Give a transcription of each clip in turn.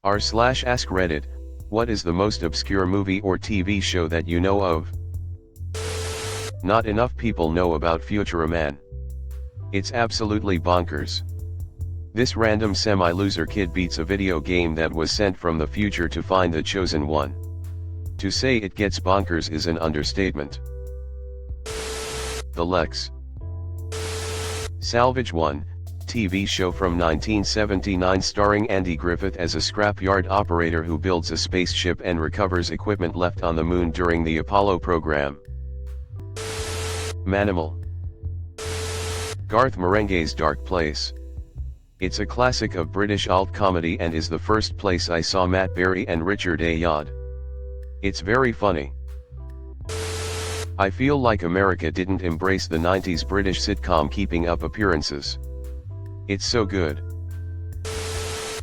r/AskReddit, what is the most obscure movie or TV show that you know of? Not enough people know about Future-Man. It's absolutely bonkers. This random semi-loser kid beats a video game that was sent from the future to find the chosen one. To say it gets bonkers is an understatement. The Lex. Salvage 1, TV show from 1979 starring Andy Griffith as a scrapyard operator who builds a spaceship and recovers equipment left on the moon during the Apollo program. Manimal. Garth Marenghi's Dark Place. It's a classic of British alt comedy and is the first place I saw Matt Berry and Richard Ayoade. It's very funny. I feel like America didn't embrace the 90s British sitcom Keeping Up Appearances. It's so good.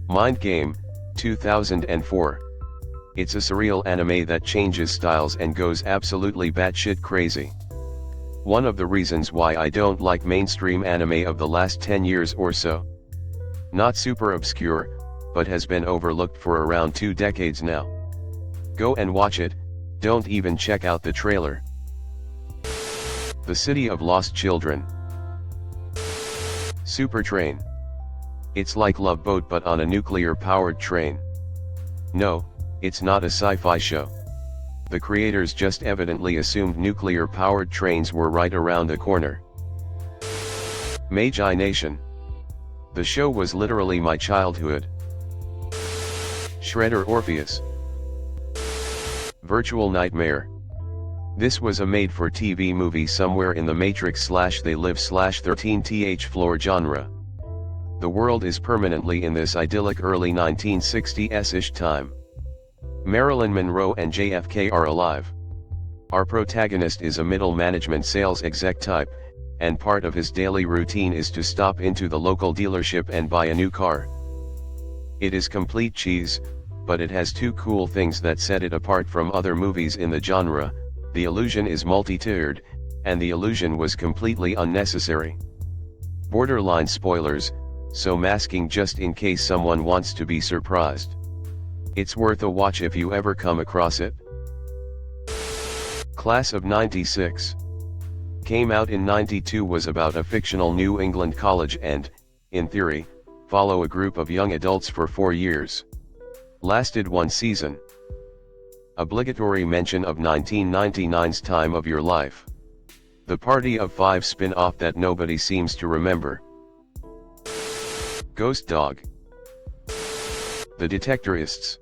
Mind Game, 2004. It's a surreal anime that changes styles and goes absolutely batshit crazy. One of the reasons why I don't like mainstream anime of the last 10 years or so. Not super obscure, but has been overlooked for around 2 decades now. Go and watch it, don't even check out the trailer. The City of Lost Children. Super Train. It's like Love Boat but on a nuclear-powered train. No, it's not a sci-fi show. The creators just evidently assumed nuclear-powered trains were right around the corner. Magi Nation. The show was literally my childhood. Shredder Orpheus. Virtual Nightmare. This was a made-for-TV movie somewhere in the Matrix/They Live/13th floor genre. The world is permanently in this idyllic early 1960s-ish time. Marilyn Monroe and JFK are alive. Our protagonist is a middle management sales exec type, and part of his daily routine is to stop into the local dealership and buy a new car. It is complete cheese, but it has 2 cool things that set it apart from other movies in the genre. The illusion is multi-tiered, and the illusion was completely unnecessary. Borderline spoilers, so masking just in case someone wants to be surprised. It's worth a watch if you ever come across it. Class of '96. Came out in '92, was about a fictional New England college and, in theory, follow a group of young adults for 4 years. Lasted 1 season. Obligatory mention of 1999's Time of Your Life. The Party of 5 spin-off that nobody seems to remember. Ghost Dog. The Detectorists.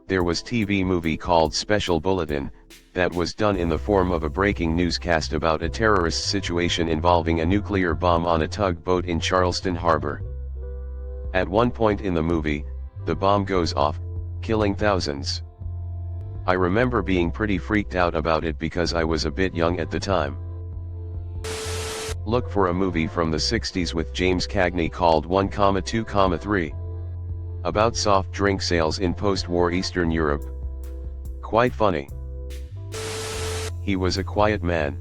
There was TV movie called Special Bulletin, that was done in the form of a breaking newscast about a terrorist situation involving a nuclear bomb on a tugboat in Charleston Harbor. At one point in the movie, the bomb goes off, killing thousands. I remember being pretty freaked out about it because I was a bit young at the time. Look for a movie from the 60s with James Cagney called 1,2,3. About soft drink sales in post-war Eastern Europe. Quite funny. He was a quiet man.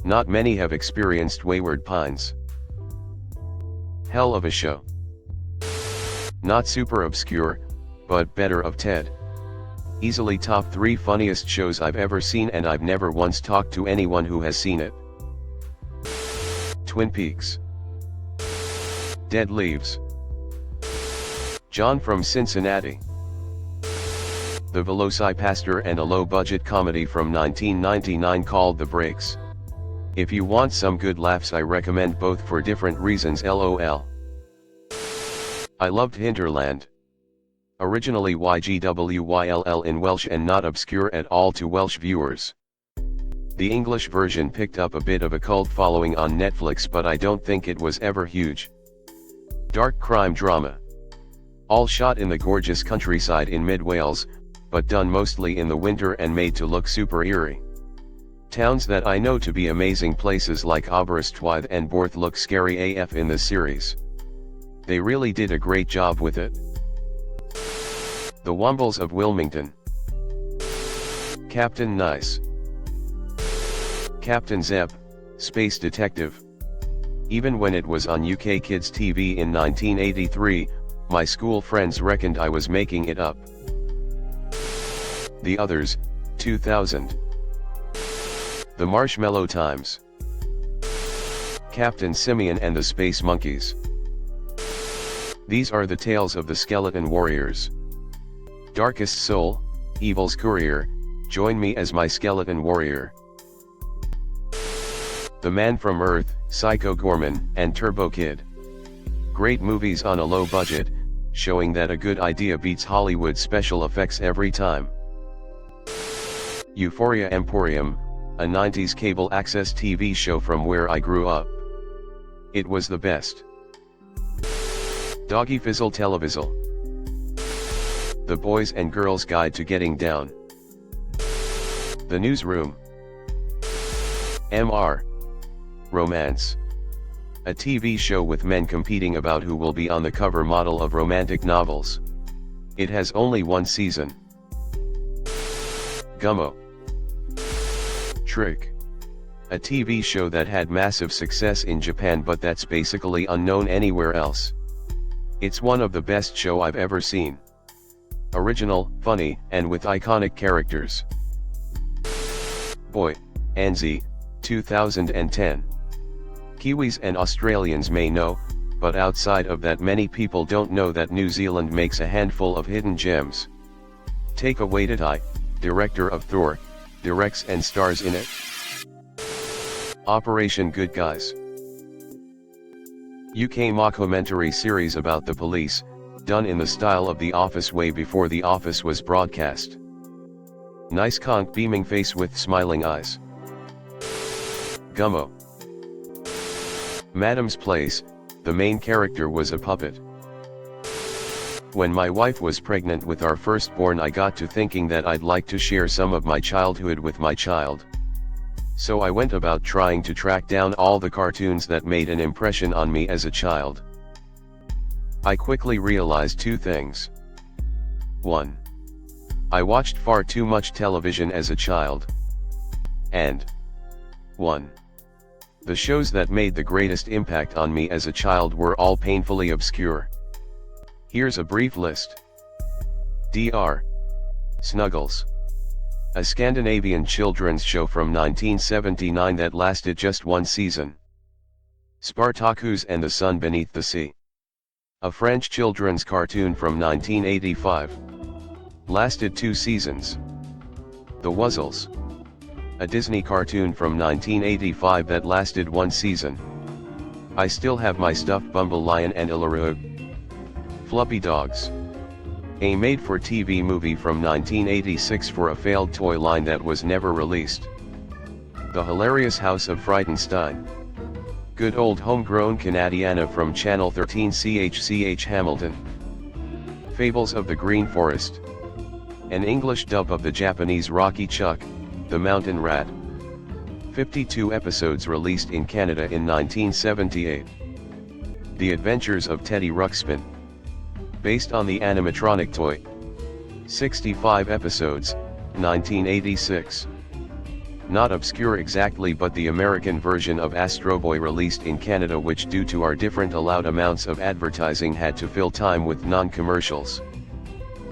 Not many have experienced Wayward Pines. Hell of a show. Not super obscure, but better of Ted. Easily top 3 funniest shows I've ever seen, and I've never once talked to anyone who has seen it. Twin Peaks. Dead Leaves. John from Cincinnati. The Velocipastor, and a low-budget comedy from 1999 called The Breaks. If you want some good laughs, I recommend both for different reasons. LOL. I loved Hinterland. Originally YGWYLL in Welsh and not obscure at all to Welsh viewers. The English version picked up a bit of a cult following on Netflix, but I don't think it was ever huge. Dark crime drama. All shot in the gorgeous countryside in mid-Wales, but done mostly in the winter and made to look super eerie. Towns that I know to be amazing places like Aberystwyth and Borth look scary AF in the series. They really did a great job with it. The Wombles of Wilmington. Captain Nice. Captain Zep, Space Detective. Even when it was on UK Kids TV in 1983, My school friends reckoned I was making it up. The Others, 2000. The Marshmallow Times. Captain Simeon and the Space Monkeys. These are the tales of the Skeleton Warriors. Darkest Soul, Evil's Courier, join me as my skeleton warrior. The Man from Earth, Psycho Gorman, and Turbo Kid. Great movies on a low budget, showing that a good idea beats Hollywood special effects every time. Euphoria Emporium, a 90s cable access TV show from where I grew up. It was the best. Doggy Fizzle Televizzle. The Boys and Girls Guide to Getting Down. The Newsroom. MR. Romance. A TV show with men competing about who will be on the cover model of romantic novels. It has only one season. Gummo. Trick. A TV show that had massive success in Japan but that's basically unknown anywhere else. It's one of the best show I've ever seen. Original, funny, and with iconic characters. Boy, Anzi, 2010. Kiwis and Australians may know, but outside of that many people don't know that New Zealand makes a handful of hidden gems. Taika Waititi, director of Thor, directs and stars in it. Operation Good Guys. UK mockumentary series about the police, done in the style of The Office way before The Office was broadcast. Nice conch beaming face with smiling eyes. Gummo. Madam's Place, the main character was a puppet. When my wife was pregnant with our firstborn, I got to thinking that I'd like to share some of my childhood with my child. So I went about trying to track down all the cartoons that made an impression on me as a child. I quickly realized two things. 1. I watched far too much television as a child. And 1. The shows that made the greatest impact on me as a child were all painfully obscure. Here's a brief list. Dr. Snuggles. A Scandinavian children's show from 1979 that lasted just one season. Spartacus and the Sun Beneath the Sea. A French children's cartoon from 1985. Lasted 2 seasons. The Wuzzles. A Disney cartoon from 1985 that lasted 1 season. I still have my stuffed Bumble Lion and Illarug. Fluffy Dogs. A made-for-TV movie from 1986 for a failed toy line that was never released. The Hilarious House of Frightenstein. Good old homegrown Canadiana from Channel 13 CHCH Hamilton. Fables of the Green Forest. An English dub of the Japanese Rocky Chuck, the Mountain Rat. 52 episodes released in Canada in 1978. The Adventures of Teddy Ruxpin. Based on the animatronic toy. 65 episodes, 1986. Not obscure exactly, but the American version of Astro Boy released in Canada, which due to our different allowed amounts of advertising had to fill time with non-commercials.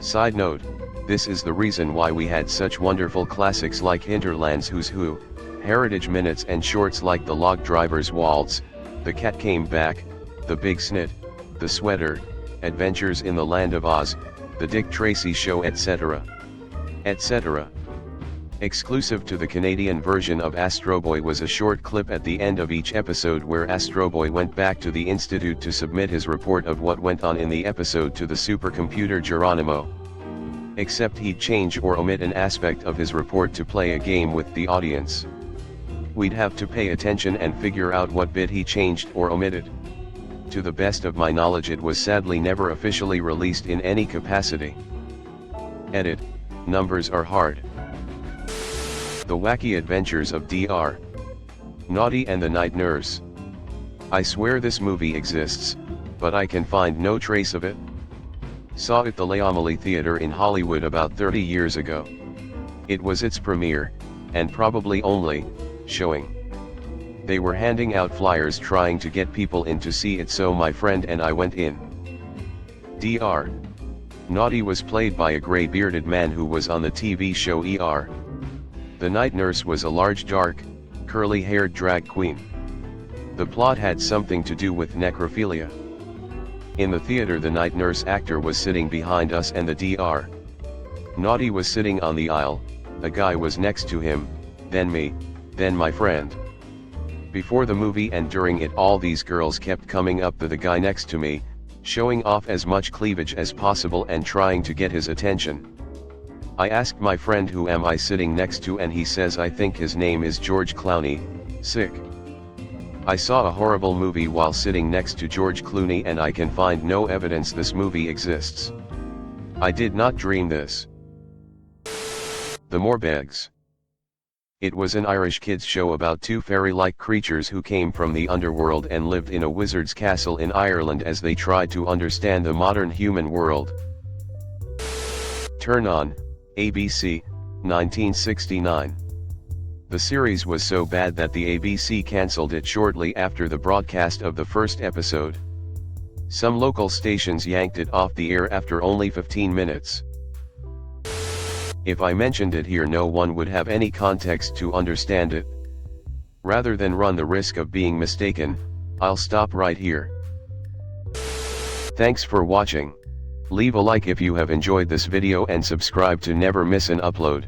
Side note, this is the reason why we had such wonderful classics like Hinterland's Who's Who, Heritage Minutes, and shorts like The Log Driver's Waltz, The Cat Came Back, The Big Snit, The Sweater, Adventures in the Land of Oz, The Dick Tracy Show, etc. etc. Exclusive to the Canadian version of Astro Boy was a short clip at the end of each episode where Astro Boy went back to the Institute to submit his report of what went on in the episode to the supercomputer Geronimo. Except he'd change or omit an aspect of his report to play a game with the audience. We'd have to pay attention and figure out what bit he changed or omitted. To the best of my knowledge, it was sadly never officially released in any capacity. Edit, numbers are hard. The Wacky Adventures of Dr. Naughty and the Night Nurse. I swear this movie exists, but I can find no trace of it. Saw it at the L'Amélie Theatre in Hollywood about 30 years ago. It was its premiere, and probably only, showing. They were handing out flyers trying to get people in to see it, so my friend and I went in. Dr. Naughty was played by a grey-bearded man who was on the TV show ER. The night nurse was a large dark, curly-haired drag queen. The plot had something to do with necrophilia. In the theater, the night nurse actor was sitting behind us and the Dr. Naughty was sitting on the aisle. A guy was next to him, then me, then my friend. Before the movie and during it, all these girls kept coming up to the guy next to me, showing off as much cleavage as possible and trying to get his attention. I asked my friend, who am I sitting next to, and he says I think his name is George Clooney. Sick. I saw a horrible movie while sitting next to George Clooney, and I can find no evidence this movie exists. I did not dream this. The Morbegs. It was an Irish kids show about two fairy-like creatures who came from the underworld and lived in a wizard's castle in Ireland as they tried to understand the modern human world. Turn On, ABC, 1969. The series was so bad that the ABC cancelled it shortly after the broadcast of the first episode. Some local stations yanked it off the air after only 15 minutes. If I mentioned it here, no one would have any context to understand it. Rather than run the risk of being mistaken, I'll stop right here. Thanks for watching. Leave a like if you have enjoyed this video and subscribe to never miss an upload.